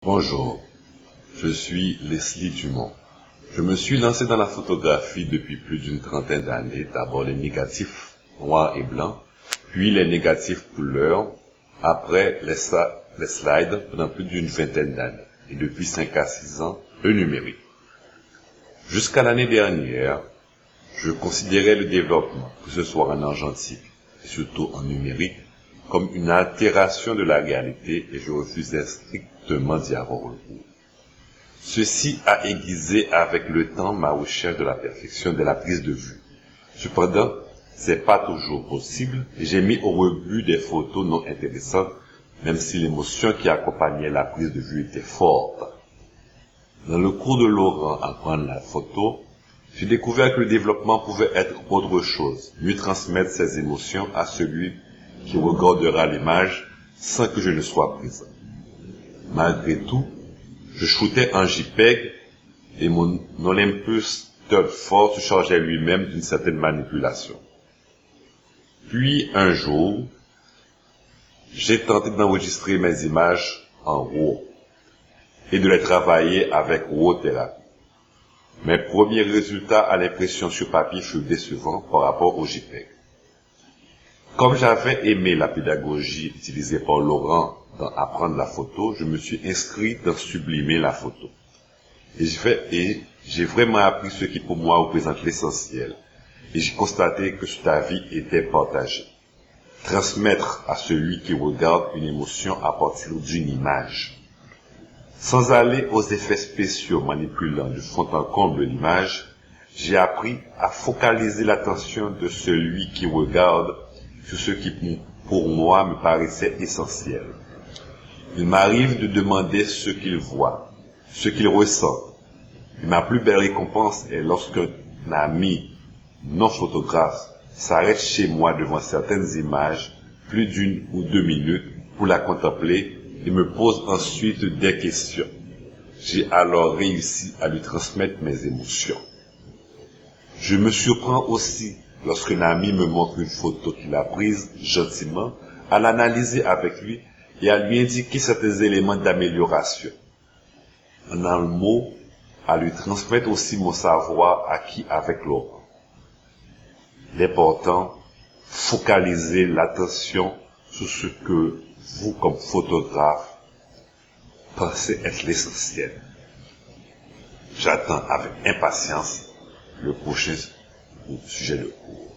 Bonjour, je suis Leslie Dumont. Je me suis lancé dans la photographie depuis plus d'une trentaine d'années, d'abord les négatifs noirs et blancs, puis les négatifs couleurs, après les slides pendant plus d'une vingtaine d'années, et depuis 5 à 6 ans, le numérique. Jusqu'à l'année dernière, je considérais le développement, que ce soit en argentique et surtout en numérique, comme une altération de la réalité et je refusais strictement d'y avoir recours. Ceci a aiguisé avec le temps ma recherche de la perfection de la prise de vue. Cependant, c'est pas toujours possible et j'ai mis au rebut des photos non intéressantes, même si l'émotion qui accompagnait la prise de vue était forte. Dans le cours de Laurent Apprendre la photo, j'ai découvert que le développement pouvait être autre chose, mieux transmettre ses émotions à celui qui regardera l'image sans que je ne sois présent. Malgré tout, je shootais en JPEG et mon Olympus Third Force se chargeait lui-même d'une certaine manipulation. Puis un jour, j'ai tenté d'enregistrer mes images en RAW et de les travailler avec RAW Therapy. Mes premiers résultats à l'impression sur papier furent décevants par rapport au JPEG. Comme j'avais aimé la pédagogie utilisée par Laurent dans Apprendre la photo, je me suis inscrit dans Sublimer la photo. Et j'ai vraiment appris ce qui pour moi représente l'essentiel. Et j'ai constaté que cet avis était partagé. Transmettre à celui qui regarde une émotion à partir d'une image. Sans aller aux effets spéciaux manipulant de fond en comble l'image, j'ai appris à focaliser l'attention de celui qui regarde sur ce qui, pour moi, me paraissait essentiel. Il m'arrive de demander ce qu'il voit, ce qu'il ressent. Et ma plus belle récompense est lorsqu'un ami non photographe s'arrête chez moi devant certaines images, plus d'une ou 2 minutes, pour la contempler et me pose ensuite des questions. J'ai alors réussi à lui transmettre mes émotions. Je me surprends aussi lorsqu'un ami me montre une photo qu'il a prise gentiment, à l'analyser avec lui et à lui indiquer certains éléments d'amélioration. En un mot, à lui transmettre aussi mon savoir acquis avec Laurent. L'important, focaliser l'attention sur ce que vous, comme photographe, pensez être l'essentiel. J'attends avec impatience le prochain sujet de cours.